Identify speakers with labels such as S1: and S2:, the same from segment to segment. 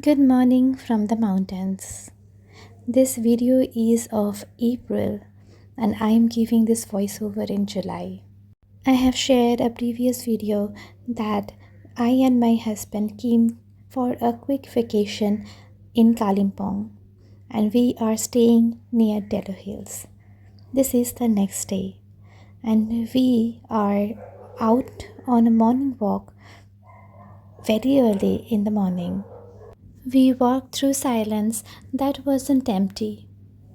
S1: Good morning from the mountains. This video is of April and I am giving this voiceover in July. I have shared a previous video that I and my husband came for a quick vacation in Kalimpong and we are staying near Delhi Hills. This is the next day and we are out on a morning walk very early in the morning. We walked through silence that wasn't empty.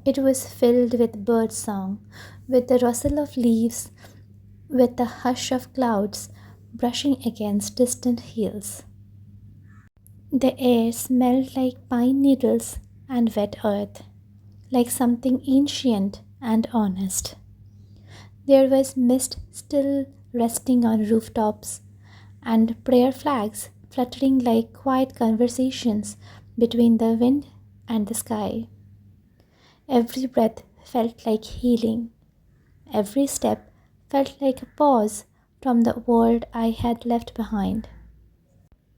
S1: It was filled with bird song, with the rustle of leaves, with the hush of clouds brushing against distant hills. The air smelled like pine needles and wet earth, like something ancient and honest. There was mist still resting on rooftops, and prayer flags fluttering like quiet conversations between the wind and the sky. Every breath felt like healing. Every step felt like a pause from the world I had left behind.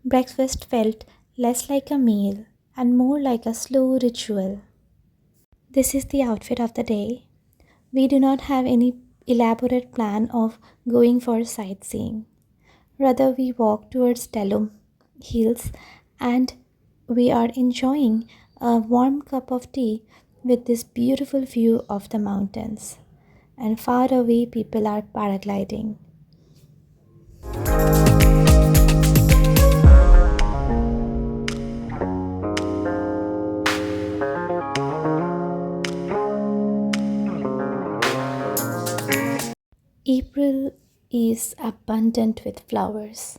S1: Breakfast felt less like a meal and more like a slow ritual. This is the outfit of the day. We do not have any elaborate plan of going for sightseeing. Rather, we walk towards Delum Hills and we are enjoying a warm cup of tea with this beautiful view of the mountains. And far away, people are paragliding. April is abundant with flowers.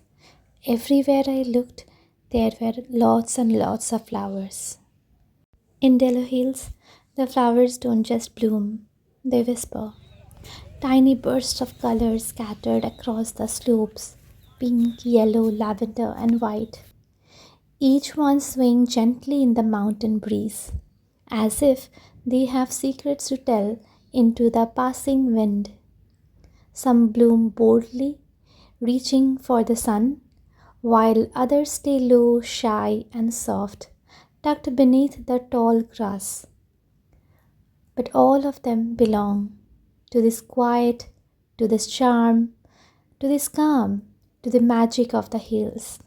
S1: Everywhere I looked, there were lots and lots of flowers. In Delhi Hills, the flowers don't just bloom, they whisper. Tiny bursts of color scattered across the slopes, pink, yellow, lavender, and white. Each one swaying gently in the mountain breeze, as if they have secrets to tell into the passing wind. Some bloom boldly, reaching for the sun, while others stay low, shy, and soft, tucked beneath the tall grass. But all of them belong to this quiet, to this charm, to this calm, to the magic of the hills.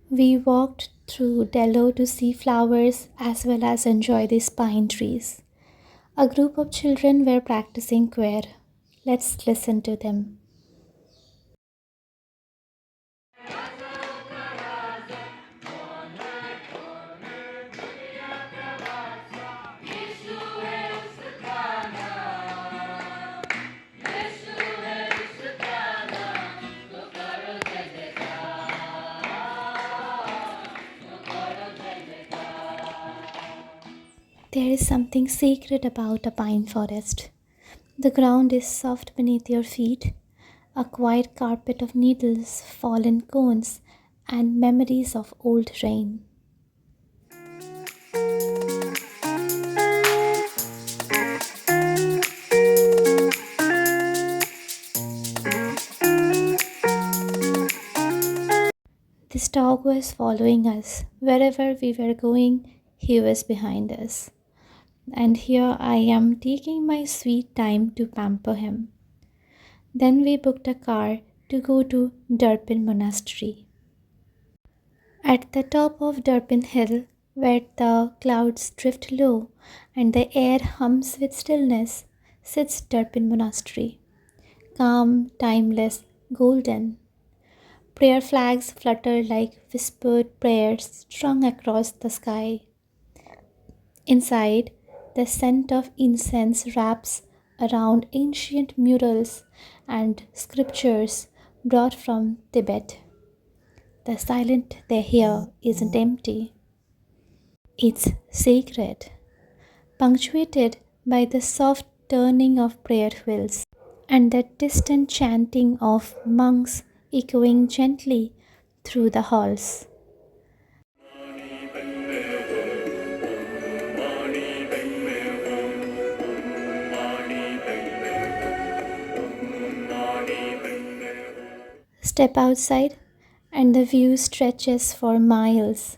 S1: We walked through Dello to see flowers as well as enjoy these pine trees. A group of children were practicing choir. Let's listen to them. There is something sacred about a pine forest. The ground is soft beneath your feet, a quiet carpet of needles, fallen cones, and memories of old rain. This dog was following us. Wherever we were going, he was behind us. And here I am taking my sweet time to pamper him. Then we booked a car to go to Durpin Monastery. At the top of Durpin Hill, where the clouds drift low and the air hums with stillness, sits Durpin Monastery. Calm, timeless, golden. Prayer flags flutter like whispered prayers strung across the sky. Inside, the scent of incense wraps around ancient murals and scriptures brought from Tibet. The silence they hear isn't empty. It's sacred, punctuated by the soft turning of prayer wheels and the distant chanting of monks echoing gently through the halls. Step outside, and the view stretches for miles.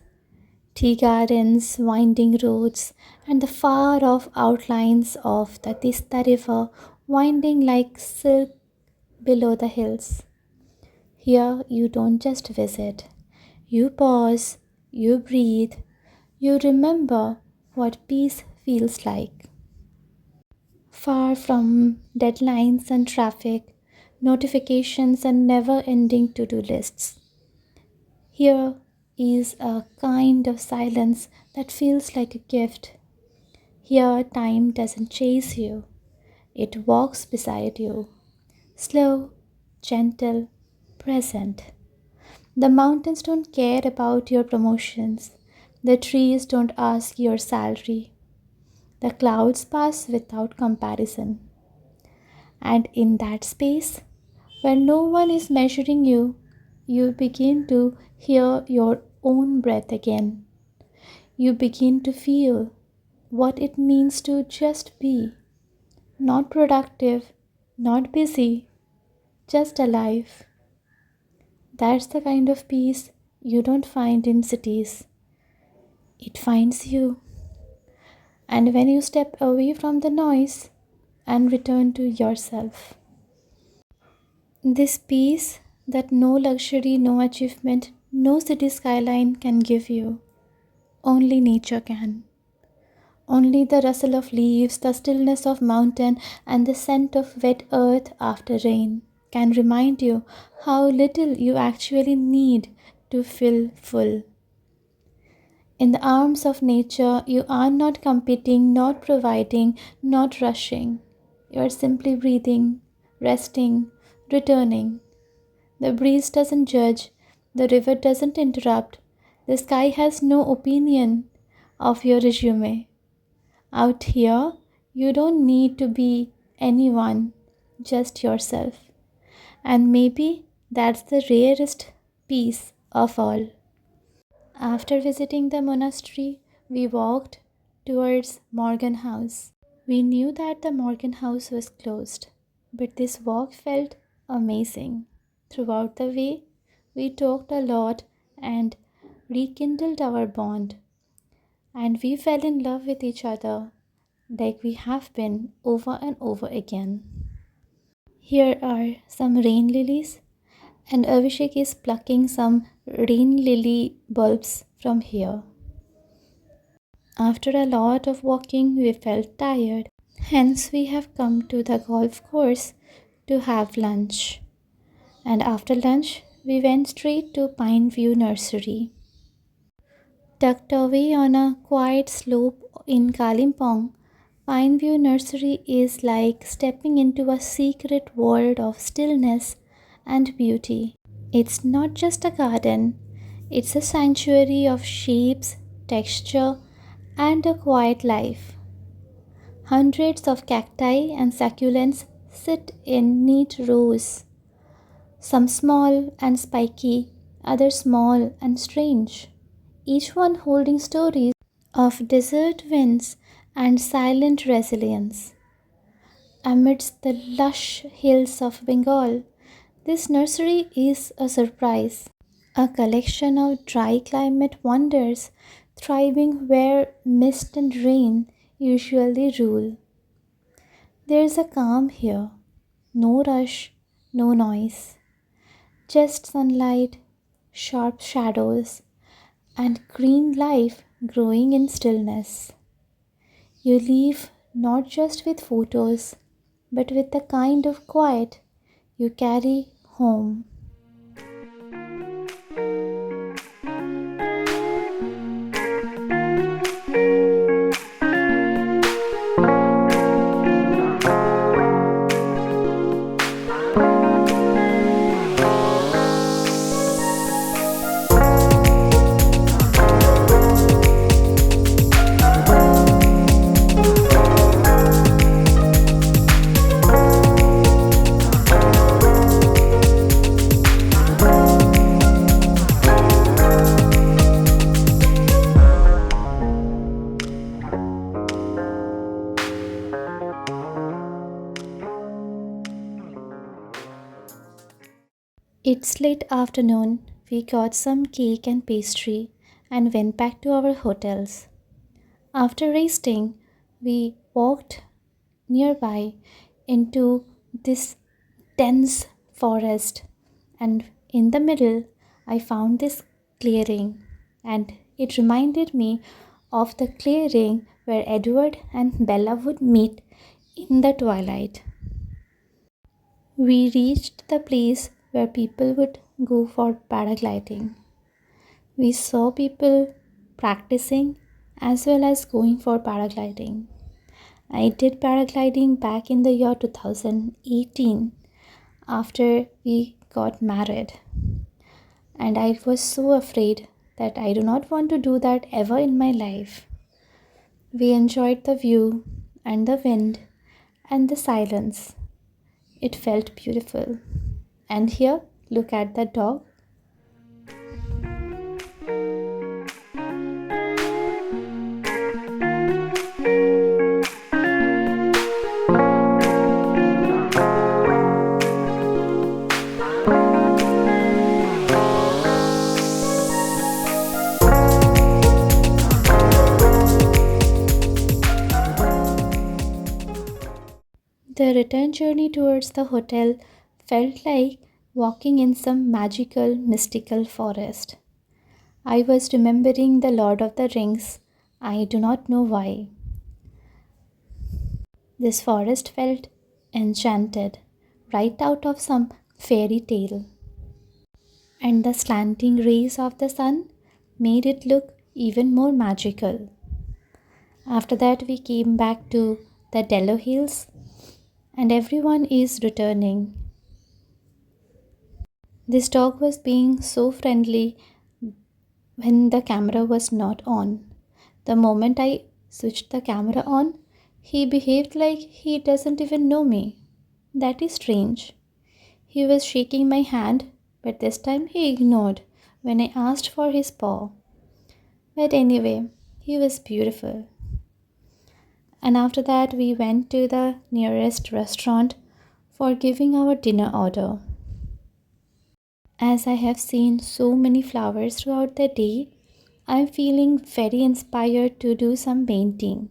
S1: Tea gardens, winding roads, and the far off outlines of the Tista River winding like silk below the hills. Here you don't just visit, you pause, you breathe, you remember what peace feels like. Far from deadlines and traffic, notifications and never ending to do lists. Here is a kind of silence that feels like a gift. Here, time doesn't chase you, it walks beside you. Slow, gentle, present. The mountains don't care about your promotions. The trees don't ask your salary. The clouds pass without comparison. And in that space, where no one is measuring you, you begin to hear your own breath again. You begin to feel what it means to just be, not productive, not busy, just alive. That's the kind of peace you don't find in cities. It finds you. And when you step away from the noise and return to yourself, this peace that no luxury, no achievement, no city skyline can give you, only nature can. Only the rustle of leaves, the stillness of mountain, and the scent of wet earth after rain can remind you how little you actually need to feel full. In the arms of nature, you are not competing, not providing, not rushing. You are simply breathing, resting, returning. The breeze doesn't judge, the river doesn't interrupt, the sky has no opinion of your resume. Out here, you don't need to be anyone, just yourself. And maybe that's the rarest piece of all. After visiting the monastery, we walked towards Morgan House. We knew that the Morgan House was closed, but this walk felt amazing. Throughout the way, we talked a lot and rekindled our bond, and we fell in love with each other like we have been over and over again. Here are some rain lilies, and Avishek is plucking some rain lily bulbs from here. After a lot of walking, we felt tired. Hence, we have come to the golf course to have lunch. And after lunch, we went straight to Pine View Nursery. Tucked away on a quiet slope in Kalimpong, Pine View Nursery is like stepping into a secret world of stillness and beauty. It's not just a garden, it's a sanctuary of shapes, texture, and a quiet life. Hundreds of cacti and succulents sit in neat rows, some small and spiky, others small and strange, each one holding stories of desert winds and silent resilience. Amidst the lush hills of Bengal, this nursery is a surprise, a collection of dry climate wonders thriving where mist and rain usually rule. There is a calm here, no rush, no noise, just sunlight, sharp shadows, and green life growing in stillness. You leave not just with photos, but with the kind of quiet you carry home. It's late afternoon. We got some cake and pastry, and went back to our hotels. After resting, we walked nearby into this dense forest, and in the middle, I found this clearing, and it reminded me of the clearing where Edward and Bella would meet in the twilight. We reached the place where people would go for paragliding. We saw people practicing as well as going for paragliding. I did paragliding back in the year 2018 after we got married, and I was so afraid that I do not want to do that ever in my life. We enjoyed the view and the wind and the silence. It felt beautiful. And here, look at the dog. The return journey towards the hotel felt like walking in some magical, mystical forest. I was remembering the Lord of the Rings. I do not know why. This forest felt enchanted, right out of some fairy tale. And the slanting rays of the sun made it look even more magical. After that, we came back to the Dello Hills, and everyone is returning. This dog was being so friendly when the camera was not on. The moment I switched the camera on, he behaved like he doesn't even know me. That is strange. He was shaking my hand, but this time he ignored when I asked for his paw. But anyway, he was beautiful. And after that, we went to the nearest restaurant for giving our dinner order. As I have seen so many flowers throughout the day, I am feeling very inspired to do some painting.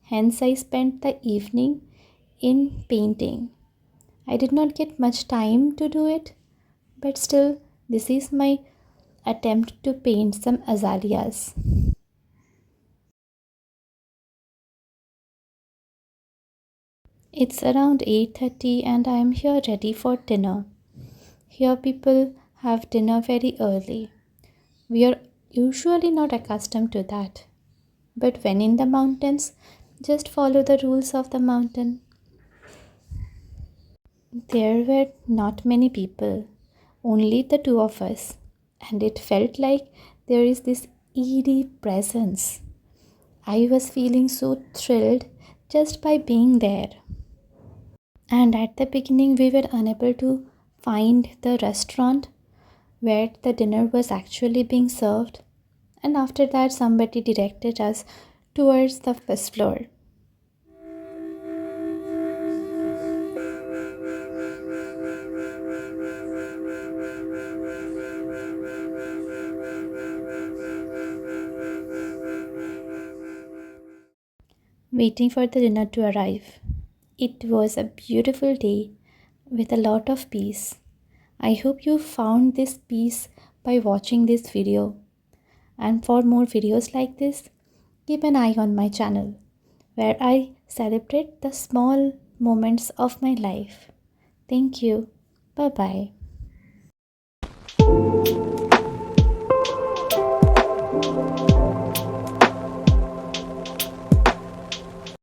S1: Hence, I spent the evening in painting. I did not get much time to do it, but still, this is my attempt to paint some azaleas. It's around 8:30 and I am here ready for dinner. Here people have dinner very early. We are usually not accustomed to that. But when in the mountains, just follow the rules of the mountain. There were not many people, only the two of us, and it felt like there is this eerie presence. I was feeling so thrilled just by being there. And at the beginning, we were unable to find the restaurant where the dinner was actually being served. And after that, somebody directed us towards the first floor. Waiting for the dinner to arrive. It was a beautiful day with a lot of peace. I hope you found this peace by watching this video. And for more videos like this, keep an eye on my channel where I celebrate the small moments of my life. Thank you. Bye bye.